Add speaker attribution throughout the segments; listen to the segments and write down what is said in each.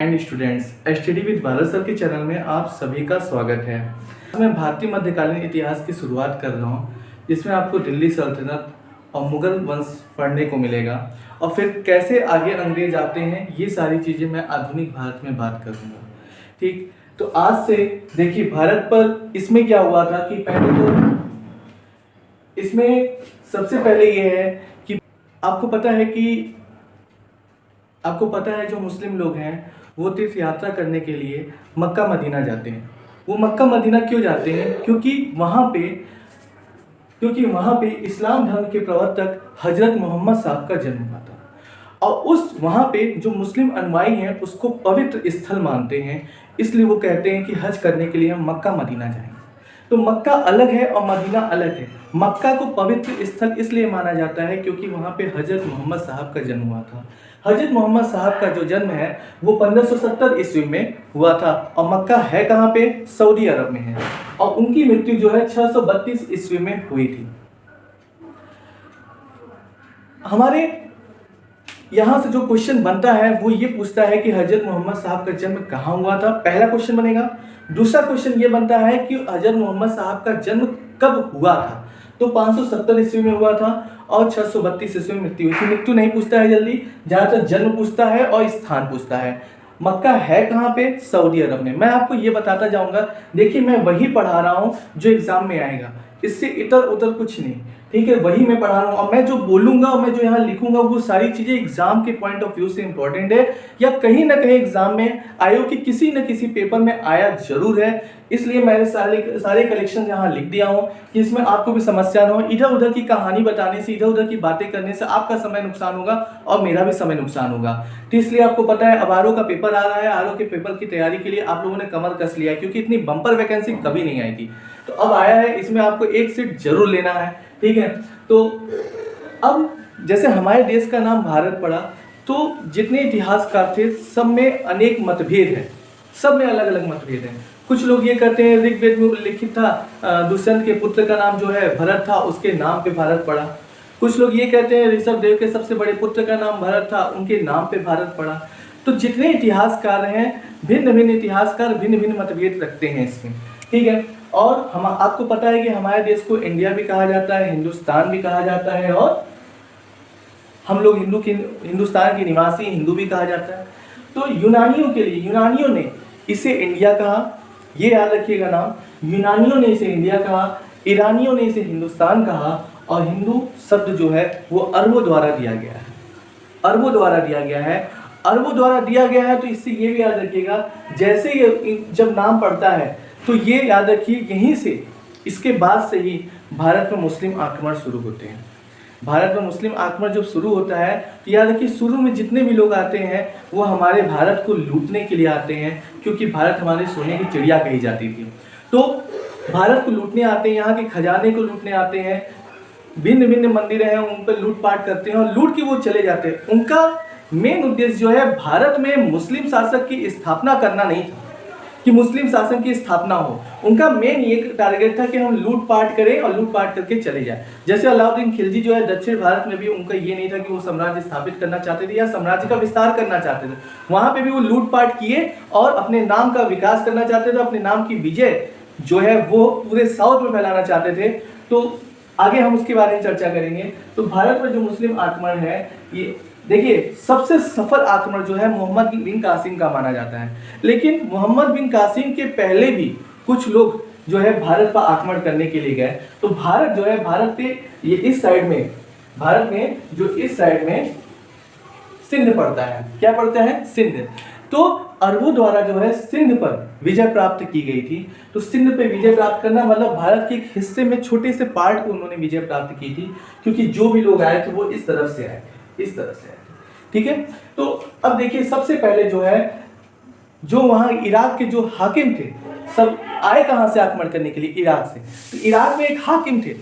Speaker 1: And students, study with Bharat sir के channel में आप सभी का स्वागत है। मैं भारतीय मध्यकालीन इतिहास की शुरुआत कर रहा हूँ, जिसमें आपको दिल्ली सल्तनत और मुगल वंश पढ़ने को मिलेगा और फिर कैसे आगे अंग्रेज आते हैं, ये सारी चीज़ें मैं आधुनिक भारत में बात करूँगा। ठीक, तो आज से देखिए भारत पर इसमें क्या हुआ था कि पहले तो इसमें सबसे पहले ये है कि आपको पता है जो मुस्लिम लोग हैं वो तीर्थ यात्रा करने के लिए मक्का मदीना जाते हैं। वो मक्का मदीना क्यों जाते हैं? क्योंकि वहाँ पे इस्लाम धर्म के प्रवर्तक हजरत मोहम्मद साहब का जन्म हुआ था और वहाँ पे जो मुस्लिम अनुयायी हैं उसको पवित्र स्थल मानते हैं, इसलिए वो कहते हैं कि हज करने के लिए हम मक्का मदीना जाएंगे। तो मक्का अलग है और मदीना अलग है। मक्का को पवित्र स्थल इसलिए माना जाता है क्योंकि वहाँ पे हजरत मोहम्मद साहब का जन्म हुआ था। हजरत मोहम्मद साहब का जो जन्म है वो 1570 ईस्वी में हुआ था और मक्का है कहाँ पे? सऊदी अरब में है और उनकी मृत्यु जो है 632 ईस्वी में हुई थी। हमारे यहाँ से जो क्वेश्चन बनता है वो ये पूछता है कि हजरत मोहम्मद साहब का जन्म कहाँ हुआ था, पहला क्वेश्चन बनेगा। दूसरा क्वेश्चन ये बनता है कि हजरत मोहम्मद साहब का जन्म कब हुआ था, तो 570 ईस्वी में हुआ था और 632 ईस्वी में मृत्यु हुई थी। मृत्यु नहीं पूछता है जल्दी, ज़्यादातर जन्म पूछता है और स्थान पूछता है। मक्का है कहाँ पे? सऊदी अरब में। मैं आपको ये बताता जाऊँगा। देखिए मैं वही पढ़ा रहा हूँ जो एग्जाम में आएगा, इससे इधर उधर कुछ नहीं, ठीक है? वही मैं पढ़ा रहा हूँ और मैं जो बोलूँगा और मैं जो यहाँ लिखूँगा वो सारी चीज़ें एग्जाम के पॉइंट ऑफ व्यू से इंपॉर्टेंट है या कहीं ना कहीं एग्जाम में आयोग के किसी न किसी पेपर में आया जरूर है। इसलिए मैंने सारे कलेक्शन यहाँ लिख दिया हूँ कि इसमें आपको भी समस्या ना हो। इधर उधर की कहानी बताने से, इधर उधर की बातें करने से आपका समय नुकसान होगा और मेरा भी समय नुकसान होगा। तो इसलिए आपको पता है अब आरओ का पेपर आ रहा है। आरओ के पेपर की तैयारी के लिए आप लोगों ने कमर कस लिया है क्योंकि इतनी बम्पर वैकेंसी कभी नहीं आई थी, तो अब आया है। इसमें आपको एक सीट जरूर लेना है, ठीक है? तो अब जैसे हमारे देश का नाम भारत पड़ा तो जितने इतिहासकार थे सब में अनेक मतभेद हैं, सब में अलग अलग मतभेद हैं। कुछ लोग ये कहते हैं ऋग्वेद में उल्लिखित था दुष्यंत के पुत्र का नाम जो है भरत था, उसके नाम पे भारत पड़ा। कुछ लोग ये कहते हैं ऋषभ देव के सबसे बड़े पुत्र का नाम भरत था, उनके नाम पे भारत पड़ा। तो जितने इतिहासकार हैं भिन्न भिन्न इतिहासकार भिन्न भिन्न मतभेद रखते हैं इसमें, ठीक है? और हम आपको पता है कि हमारे देश को इंडिया भी कहा जाता है, हिंदुस्तान भी कहा जाता है और हम लोग हिंदुस्तान के निवासी हिंदू भी कहा जाता है। तो यूनानियों ने इसे इंडिया कहा, ये याद रखिएगा नाम। यूनानियों ने इसे इंडिया कहा, ईरानियों ने इसे हिंदुस्तान कहा और हिंदू शब्द जो है वो अरबों द्वारा दिया गया है। अरबों द्वारा दिया गया है। तो इससे ये भी याद रखिएगा, जैसे ये जब नाम पड़ता है तो ये याद रखिए यहीं से, इसके बाद से ही भारत में मुस्लिम आक्रमण शुरू होते हैं। भारत में मुस्लिम आक्रमण जब शुरू होता है तो याद रखिए शुरू में जितने भी लोग आते हैं वो हमारे भारत को लूटने के लिए आते हैं, क्योंकि भारत हमारे सोने की चिड़िया कही जाती थी। तो भारत को लूटने आते हैं, यहाँ के खजाने को लूटने आते हैं, भिन्न भिन्न मंदिर हैं उन पर लूटपाट करते हैं और लूट के वो चले जाते हैं। उनका मेन उद्देश्य जो है भारत में मुस्लिम शासक की स्थापना करना नहीं था कि मुस्लिम शासन की स्थापना हो। उनका मेन ये टारगेट था कि हम लूटपाट करें और लूटपाट करके चले जाएं। जैसे अलाउद्दीन खिलजी जो है दक्षिण भारत में भी उनका ये नहीं था कि वो साम्राज्य स्थापित करना चाहते थे या साम्राज्य का विस्तार करना चाहते थे, वहां पे भी वो लूटपाट किए और अपने नाम का विकास करना चाहते थे, अपने नाम की विजय जो है वो पूरे साउथ में फैलाना चाहते थे। तो आगे हम उसके बारे में चर्चा करेंगे। तो भारत में जो मुस्लिम आक्रमण है, ये देखिए सबसे सफल आक्रमण जो है मोहम्मद बिन कासिम का माना जाता है। लेकिन मोहम्मद बिन कासिम के पहले भी कुछ लोग जो है भारत पर आक्रमण करने के लिए गए। तो भारत जो है, भारत पे ये इस साइड में, भारत में जो इस साइड में सिंध पड़ता है, क्या पड़ता है? सिंध। तो अरबों द्वारा जो है सिंध पर विजय प्राप्त की गई थी। तो सिंध पे विजय प्राप्त करना मतलब भारत के एक हिस्से में छोटे से पार्ट को उन्होंने विजय प्राप्त की थी, क्योंकि जो भी लोग आए थे वो इस तरफ से आए, इस तरफ से आए, ठीक है? तो अब देखिए सबसे पहले जो है, जो वहां इराक के जो हाकिम थे सब आए कहां से आक्रमण करने के लिए? इराक से। तो इराक में एक हाकिम थे,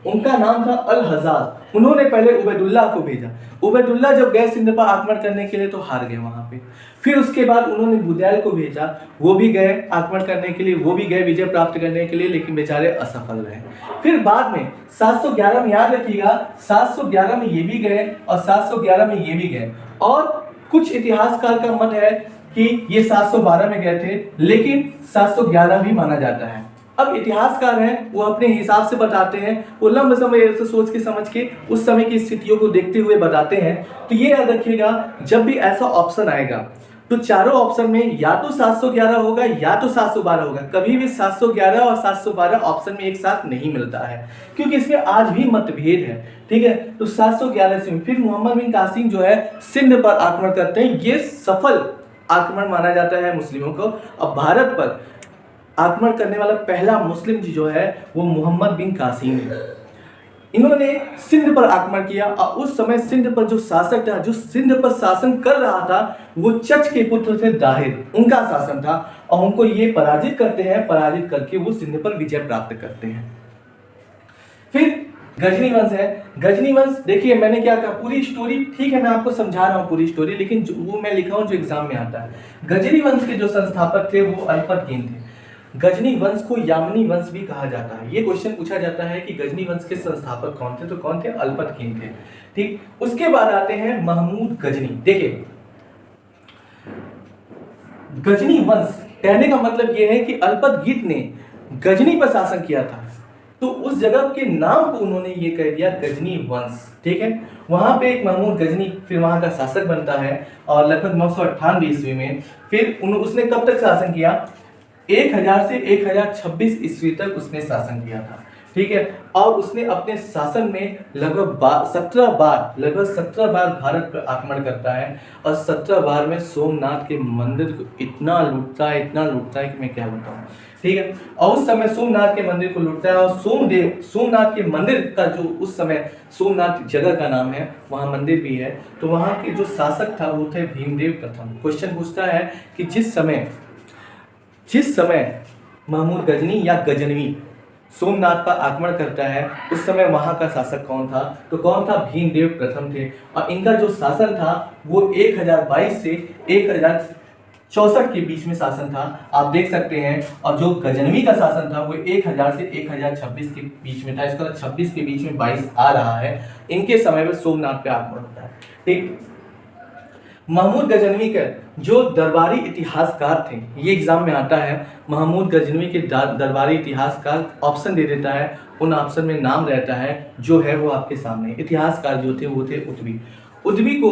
Speaker 1: उनका नाम था अल हज्जाज। उन्होंने पहले उबैदुल्लाह को भेजा। उबैदुल्लाह जब गए सिंध पर आक्रमण करने के लिए तो हार गए वहां पे। फिर उसके बाद उन्होंने बुदैल को भेजा, वो भी गए आक्रमण करने के लिए, वो भी गए विजय प्राप्त करने के लिए, लेकिन बेचारे असफल रहे। फिर बाद में 711 में, याद रखिएगा 711 में ये भी गए और 711 में ये भी गए। और कुछ इतिहासकार का मत है कि ये 712 में गए थे, लेकिन 711 भी माना जाता है। अब इतिहासकार हैं वो अपने हिसाब से बताते हैं, वो लंबे समय से सोच के समझ के उस समय की स्थितियों को देखते हुए बताते हैं। तो ये याद रखिएगा, जब भी ऐसा ऑप्शन आएगा तो चारों ऑप्शन में या तो 711 होगा या तो 712 होगा। कभी भी 711 और 712 ऑप्शन में एक साथ नहीं मिलता है, क्योंकि इसमें आज भी मतभेद है। ठीक है, तो 711 से फिर मोहम्मद बिन कासिम जो है सिंध पर आक्रमण करते हैं। ये सफल आक्रमण माना जाता है मुस्लिमों को। अब भारत पर आक्रमण करने वाला पहला मुस्लिम जो है वो मोहम्मद बिन कासिम है। इन्होंने सिंध पर आक्रमण किया और उस समय सिंध पर जो शासक था, जो सिंध पर शासन कर रहा था, वो चच के पुत्र थे दाहिर, उनका शासन था और उनको ये पराजित करते हैं। पराजित करके वो सिंध पर विजय प्राप्त करते हैं। फिर गजनी वंश है। गजनी वंश देखिए, मैंने क्या कहा, पूरी स्टोरी ठीक है, मैं आपको समझा रहा हूँ पूरी स्टोरी, लेकिन वो मैं लिखा हूँ जो एग्जाम में आता है। गजनी वंश के जो संस्थापक थे वो अल्पतकीन थे। गजनी वंश को यामनी वंश भी कहा जाता है। ये क्वेश्चन पूछा जाता है कि गजनी वंश के संस्थापक कौन थे, तो कौन थे? अल्पतकीन थे। ठीक, उसके बाद आते हैं महमूद गजनी। देखिए, गजनी वंश कहने का मतलब यह है कि अल्पतकीन ने गजनी पर शासन किया था, तो उस जगह के नाम को उन्होंने ये कह दिया गजनी वंश। ठीक है, वहां पे एक महमूद गजनी फिर वहां का शासक बनता है और लगभग 998 ईस्वी में फिर उसने कब तक शासन किया? 1000 से 1026 ईस्वी तक उसने शासन किया था। ठीक है, और उसने अपने शासन में लगभग 17 बार भारत पर आक्रमण करता है और 17 बार में सोमनाथ के मंदिर को इतना लूटता है कि मैं क्या बताऊं। ठीक है, और उस समय सोमनाथ के मंदिर को लूटता है और सोमनाथ के मंदिर का जो उस समय सोमनाथ जगह का नाम है, वहां मंदिर भी है, तो वहां के जो शासक था वो थे भीमदेव प्रथम। क्वेश्चन पूछता है कि जिस समय महमूद गजनी या गजनवी सोमनाथ पर आक्रमण करता है, उस समय वहां का शासक कौन था? तो कौन था? भीमदेव प्रथम थे। और इनका जो शासन था वो 1022 से 1064 के बीच में शासन था, आप देख सकते हैं। और जो गजनवी का शासन था वो 1000 से 1026 के बीच में था। इसका 26 के बीच में 22 आ रहा है। इनके समय में सोमनाथ पे आक्रमण होता है। ठीक, महमूद गजनवी के जो दरबारी इतिहासकार थे, ये एग्जाम में आता है, महमूद गजनवी के दरबारी इतिहासकार ऑप्शन दे देता है, उन ऑप्शन में नाम रहता है जो है वो आपके सामने। इतिहासकार जो थे वो थे उद्वी को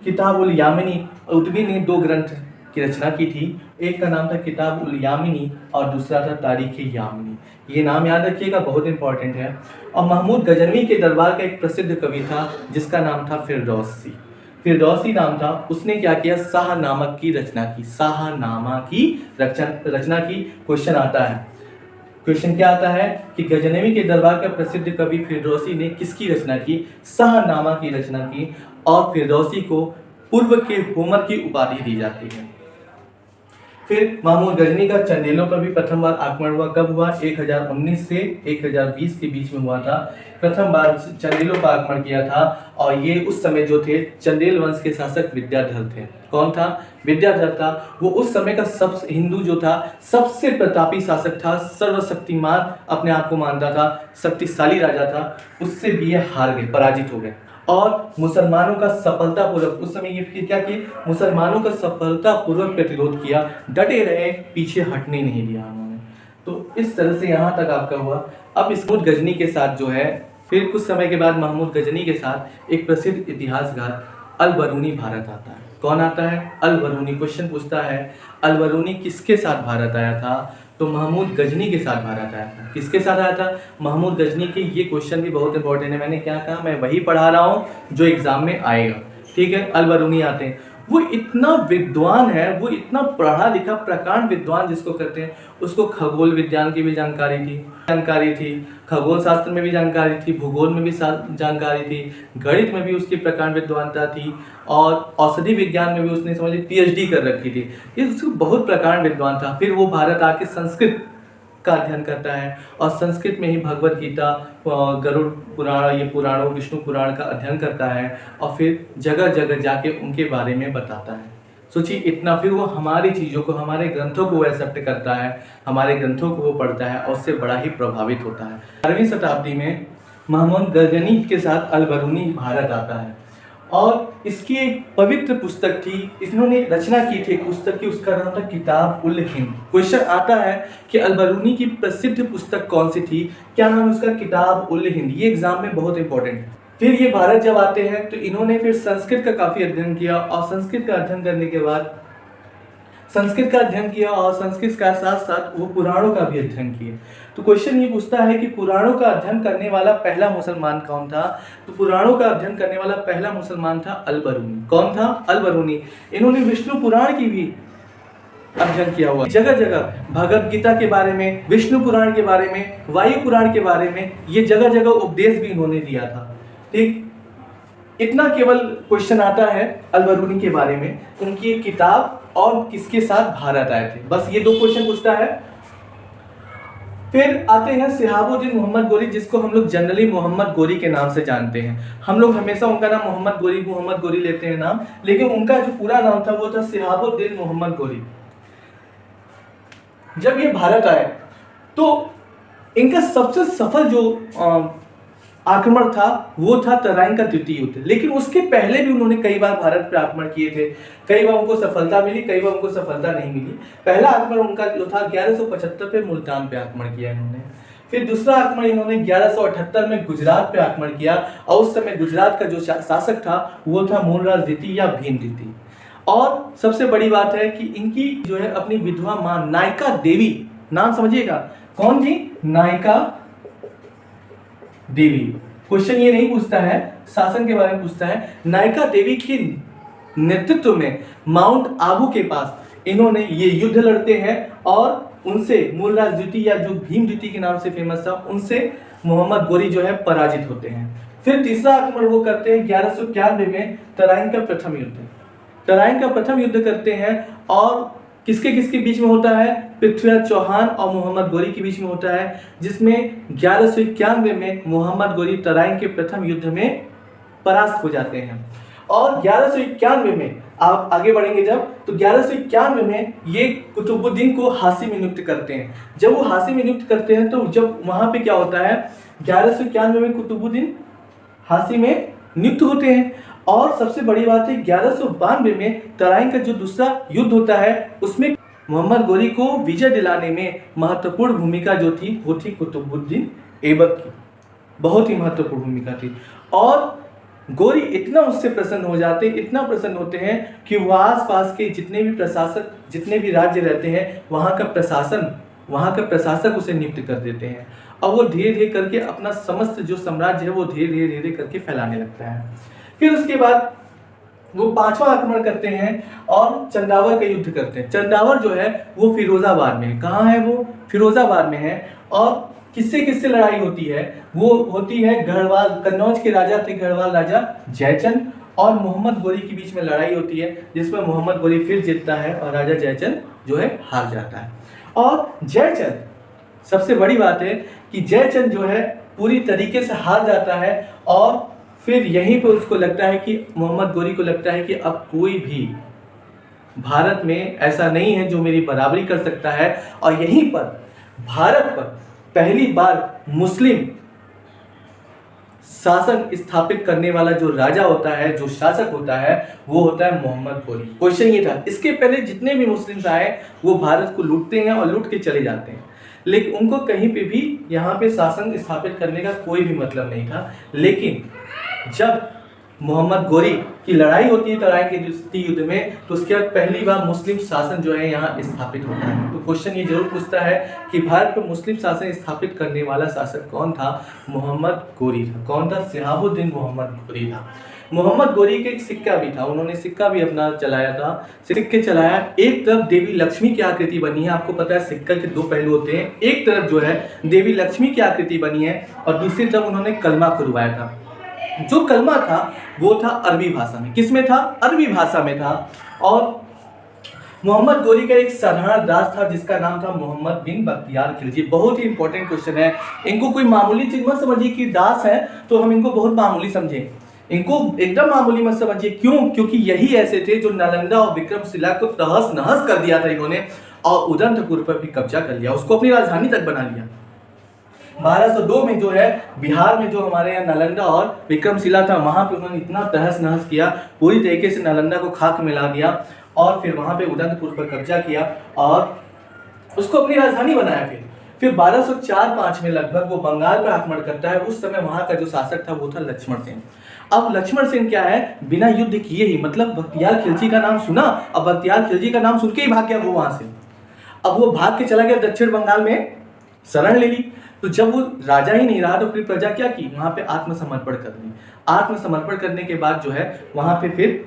Speaker 1: किताब उल यामिनी, उद्वी ने 2 ग्रंथ की रचना की थी। एक का नाम था किताब उल यामिनी और दूसरा था तारीख यामिनी। ये नाम याद रखिएगा, बहुत इंपॉर्टेंट है। और महमूद गजनवी के दरबार का एक प्रसिद्ध कवि था जिसका नाम था फिरदौसी नाम था। उसने क्या किया? शाहनामा की रचना की। शाहनामा की रचना की। क्वेश्चन आता है, क्वेश्चन क्या आता है कि गजनवी के दरबार का प्रसिद्ध कवि फिरदौसी ने किसकी रचना की? शाहनामा की रचना की। और फिरदौसी को पूर्व के होमर की उपाधि दी जाती है। फिर महमूद गजनी का चंदेलों पर भी प्रथम बार आक्रमण हुआ। कब हुआ? 1019 से 1020 के बीच में हुआ था। प्रथम बार चंदेलों पर आक्रमण किया था और ये उस समय जो थे चंदेल वंश के शासक विद्याधर थे। कौन था? विद्याधर था। वो उस समय का हिंदू जो था सबसे प्रतापी शासक था, सर्वशक्तिमान अपने आप को मानता था, शक्तिशाली राजा था। उससे भी ये हार गए, पराजित हो गए। और मुसलमानों का सफलतापूर्वक उस समय ये क्या किए? मुसलमानों का सफलतापूर्वक प्रतिरोध किया, डटे रहे, पीछे हटने नहीं दिया उन्होंने। तो इस तरह से यहाँ तक आपका हुआ। अब महमूद गजनी के साथ जो है, फिर कुछ समय के बाद महमूद गजनी के साथ एक प्रसिद्ध इतिहासकार अल-बरूनी भारत आता है। कौन आता है? अल-बरूनी। क्वेश्चन पूछता है अल-बरूनी किसके साथ भारत आया था? तो महमूद गजनी के साथ भारत आया था। किसके साथ आया था? महमूद गजनी के। ये क्वेश्चन भी बहुत इंपॉर्टेंट है। मैंने क्या कहा? मैं वही पढ़ा रहा हूँ जो एग्जाम में आएगा। ठीक है, अल-बरूनी आते हैं। वो इतना विद्वान है, वो इतना पढ़ा लिखा प्रकांड विद्वान जिसको कहते हैं, उसको खगोल विज्ञान की भी जानकारी थी, खगोल शास्त्र में भी जानकारी थी, भूगोल में भी जानकारी थी, गणित में भी उसकी प्रकांड विद्वानता थी और औषधि विज्ञान में भी उसने समझ PhD कर रखी थी। ये उसको बहुत प्रकांड विद्वान था। फिर वो भारत आके संस्कृत का अध्ययन करता है और संस्कृत में ही भगवत गीता, गरुड़ पुराण, ये पुराणों, विष्णु पुराण का अध्ययन करता है और फिर जगह जगह जाके उनके बारे में बताता है। सोचिए इतना। फिर वो हमारी चीज़ों को, हमारे ग्रंथों को एक्सेप्ट करता है, हमारे ग्रंथों को वो पढ़ता है और उससे बड़ा ही प्रभावित होता है। 12वीं शताब्दी में महमूद गजनी के साथ अल-बरूनी भारत आता है और इसकी एक पवित्र पुस्तक थी, इन्होंने रचना की थी एक पुस्तक की, उसका नाम था किताब उल हिंद। क्वेश्चन आता है कि अल-बरूनी की प्रसिद्ध पुस्तक कौन सी थी, क्या नाम है उसका, किताब उल हिंद। ये एग्जाम में बहुत इंपॉर्टेंट है। फिर ये भारत जब आते हैं तो इन्होंने फिर संस्कृत का काफ़ी अध्ययन किया, और संस्कृत का अध्ययन करने के बाद संस्कृत का साथ साथ वो पुराणों का भी अध्ययन किए। तो क्वेश्चन ये पूछता है कि पुराणों का अध्ययन करने वाला पहला मुसलमान कौन था। तो पुराणों का अध्ययन करने वाला पहला मुसलमान था अल-बरूनी। कौन था? अल-बरूनी। इन्होंने विष्णु पुराण की भी अध्ययन किया हुआ, जगह जगह भगवद गीता के बारे में, विष्णु पुराण के बारे में, वायु पुराण के बारे में, ये जगह जगह उपदेश भी इन्होंने दिया था। ठीक, इतना केवल क्वेश्चन आता है अल-बरूनी के बारे में, उनकी एक किताब और किसके साथ भारत आए थे, बस ये 2 क्वेश्चन पूछता है। फिर आते हैं सिहाबुद्दीन मोहम्मद गोरी, जिसको हम लोग जनरली मोहम्मद गोरी के नाम से जानते हैं। हम लोग हमेशा उनका नाम मोहम्मद गोरी लेते हैं नाम, लेकिन उनका जो पूरा नाम था वो था सिहाबुद्दीन मोहम्मद गोरी। जब ये भारत आए तो इनका सबसे सफल जो आक्रमण था वो था तराइन का द्वितीय युद्ध। लेकिन उसके पहले भी उन्होंने कई बार भारत पर आक्रमण किए थे, कई बार उनको सफलता मिली, कई बार उनको सफलता नहीं मिली। पहला आक्रमण उनका जो था 1175 पे मुल्तान पे आक्रमण किया इन्होंने। फिर दूसरा आक्रमण इन्होंने 1178 में गुजरात पे आक्रमण किया, और उस समय गुजरात का जो शासक था वो था मूलराज द्वितीय या भीम द्वितीय। और सबसे बड़ी बात है कि इनकी जो है अपनी विधवा मां नायका देवी, नाम समझिएगा, कौन थी? नायका देवी। क्वेश्चन ये नहीं पूछता है शासन के बारे में, पूछता है नायका देवी के नेतृत्व में माउंट आबू के पास इन्होंने ये युद्ध लड़ते हैं, और उनसे मूलराज द्वितीय या जो भीम द्वितीय के नाम से फेमस था, उनसे मोहम्मद गोरी जो है पराजित होते हैं। फिर तीसरा आक्रमण वो करते हैं 1191 में तराइन का प्रथम युद्ध। तराइन का प्रथम युद्ध करते हैं, और किसके किसके बीच में होता है? पृथ्वीराज चौहान और मोहम्मद गोरी के बीच में होता है, जिसमें 1191 में मोहम्मद गोरी तराइन के प्रथम युद्ध में परास्त हो जाते हैं। और 1191 में आप आगे बढ़ेंगे जब, तो 1191 में ये कुतुबुद्दीन को हासिम में नियुक्त करते हैं। जब वो हासिम में नियुक्त करते हैं तो जब वहां पे क्या होता है, 1191 में कुतुबुद्दीन हासिम में नियुक्त होते हैं। और सबसे बड़ी बात है 1192 में तराइन का जो दूसरा युद्ध होता है, उसमें मोहम्मद गोरी को विजय दिलाने में महत्वपूर्ण भूमिका जो थी वो थी कुतुबुद्दीन ऐबक की, बहुत ही महत्वपूर्ण भूमिका थी। और गोरी इतना उससे प्रसन्न हो जाते हैं, इतना प्रसन्न होते हैं कि वो आस पास के जितने भी प्रशासक, जितने भी राज्य रहते हैं, वहाँ का प्रशासक उसे नियुक्त कर देते हैं। और वो धीरे धीरे करके अपना समस्त जो साम्राज्य है वो धीरे धीरे करके फैलाने लगता है। फिर उसके बाद वो 5वां आक्रमण करते हैं और चंदावर का युद्ध करते हैं। चंदावर जो है वो फिरोजाबाद में है। कहाँ है वो? फिरोजाबाद में है। और किससे किससे लड़ाई होती है? वो होती है गढ़वाल, कन्नौज के राजा थे गढ़वाल राजा जयचंद और मोहम्मद गोरी के बीच में लड़ाई होती है, जिसमें मोहम्मद गोरी फिर जीतता है और राजा जयचंद जो है हार जाता है। और जयचंद, सबसे बड़ी बात है कि जयचंद जो है पूरी तरीके से हार जाता है, और फिर यहीं पर उसको लगता है कि मोहम्मद गोरी को लगता है कि अब कोई भी भारत में ऐसा नहीं है जो मेरी बराबरी कर सकता है। और यहीं पर भारत पर पहली बार मुस्लिम शासन स्थापित करने वाला जो राजा होता है, जो शासक होता है, वो होता है मोहम्मद गोरी। क्वेश्चन ये था, इसके पहले जितने भी मुस्लिम्स आए वो भारत को लूटते हैं और लूट के चले जाते हैं, लेकिन उनको कहीं पे भी यहाँ पे शासन स्थापित करने का कोई भी मतलब नहीं था। लेकिन जब मोहम्मद गोरी की लड़ाई होती है तराइन के द्वितीय युद्ध में, तो उसके बाद पहली बार मुस्लिम शासन जो है यहाँ स्थापित होता है। तो क्वेश्चन ये जरूर पूछता है कि भारत पर मुस्लिम शासन स्थापित करने वाला शासक कौन था? मोहम्मद गोरी था। कौन था? सिहाबुद्दीन मोहम्मद गोरी था। मोहम्मद गोरी के एक सिक्का भी था, उन्होंने सिक्का भी अपना चलाया था। सिक्के चलाया, एक तरफ देवी लक्ष्मी की आकृति बनी है। आपको पता है सिक्का के 2 पहलू होते हैं, एक तरफ जो है देवी लक्ष्मी की आकृति बनी है और दूसरी तरफ उन्होंने कलमा खुलवाया था। जो कलमा था वो था अरबी भाषा में। किसमें था? अरबी भाषा में था। और मोहम्मद गोरी का एक साधारण दास था जिसका नाम था मोहम्मद बिन बख्तियार खिलजी। बहुत ही इंपॉर्टेंट क्वेश्चन है, इनको कोई मामूली चीज मत समझिए कि दास है तो हम इनको बहुत मामूली समझें, इनको एकदम मामूली मत समझिए। क्यों? क्योंकि यही ऐसे थे जो नालंदा और विक्रमशिला को तहस नहस कर दिया था इन्होंने, और उदंतपुर पर भी कब्जा कर लिया, उसको अपनी राजधानी तक बना लिया। 1202 में जो है बिहार में जो हमारे यहाँ नालंदा और विक्रमशिला था, वहाँ पे उन्होंने इतना तहस नहस किया, पूरी तरीके से नालंदा को खाक मिला दिया और फिर वहाँ पे उदंतपुर पर कब्जा किया और उसको अपनी राजधानी बनाया। फिर 1204-5 में लगभग वो बंगाल पर आक्रमण करता है। उस समय वहाँ का जो शासक था वो था लक्ष्मण सेन। अब लक्ष्मण सेन क्या है, बिना युद्ध किए ही, मतलब बख्तियार खिलजी का नाम सुना, अब बख्तियार खिलजी का नाम सुन के ही भाग गया वो वहाँ से। अब वो भाग के चला गया दक्षिण बंगाल में, शरण ले ली। तो जब वो राजा ही नहीं रहा तो फिर प्रजा क्या की, वहाँ पे आत्मसमर्पण कर दी। आत्मसमर्पण करने के बाद जो है वहाँ पे फिर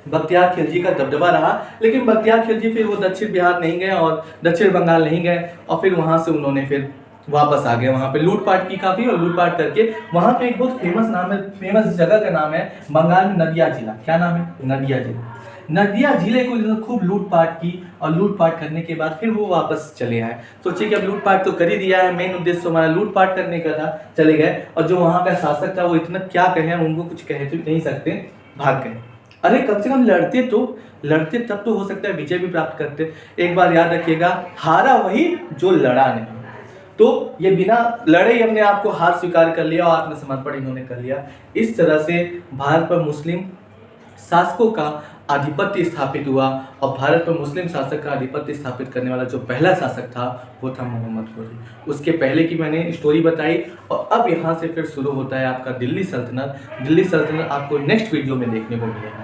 Speaker 1: बख्तियार खिलजी का दबदबा रहा, लेकिन बख्तियार खिलजी फिर वो दक्षिण बिहार नहीं गए और दक्षिण बंगाल नहीं गए और फिर वहाँ से उन्होंने फिर वापस आ गए। वहाँ पे लूटपाट की काफ़ी, और लूटपाट करके वहाँ पे एक बहुत फेमस जगह का नाम है बंगाल में नदिया जिला। क्या नाम है? नदिया जिला। नदिया जिले को इन्होंने खूब लूटपाट की और लूटपाट करने के बाद फिर वो वापस चले आए। सोचिए कि अब लूटपाट तो कर ही दिया है, मेन उद्देश्य तो हमारा लूटपाट करने का था, चले गए। और जो वहाँ का शासक था वो इतना क्या कहे, उनको कुछ कह तो नहीं सकते, भाग गए। अरे कम से कम लड़ते तब तो हो सकता है विजय भी प्राप्त करते। एक बार याद रखिएगा, हारा वही जो लड़ा नहीं। तो ये बिना लड़े ही अपने आप को हार स्वीकार कर लिया और आत्मसमर्पण इन्होंने कर लिया। इस तरह से भारत पर मुस्लिम शासकों का आधिपत्य स्थापित हुआ और भारत पर मुस्लिम शासक का आधिपत्य स्थापित करने वाला जो पहला शासक था वो था मोहम्मद घोरी। उसके पहले की मैंने स्टोरी बताई और अब यहाँ से फिर शुरू होता है आपका दिल्ली सल्तनत। दिल्ली सल्तनत आपको नेक्स्ट वीडियो में देखने को मिलेगा।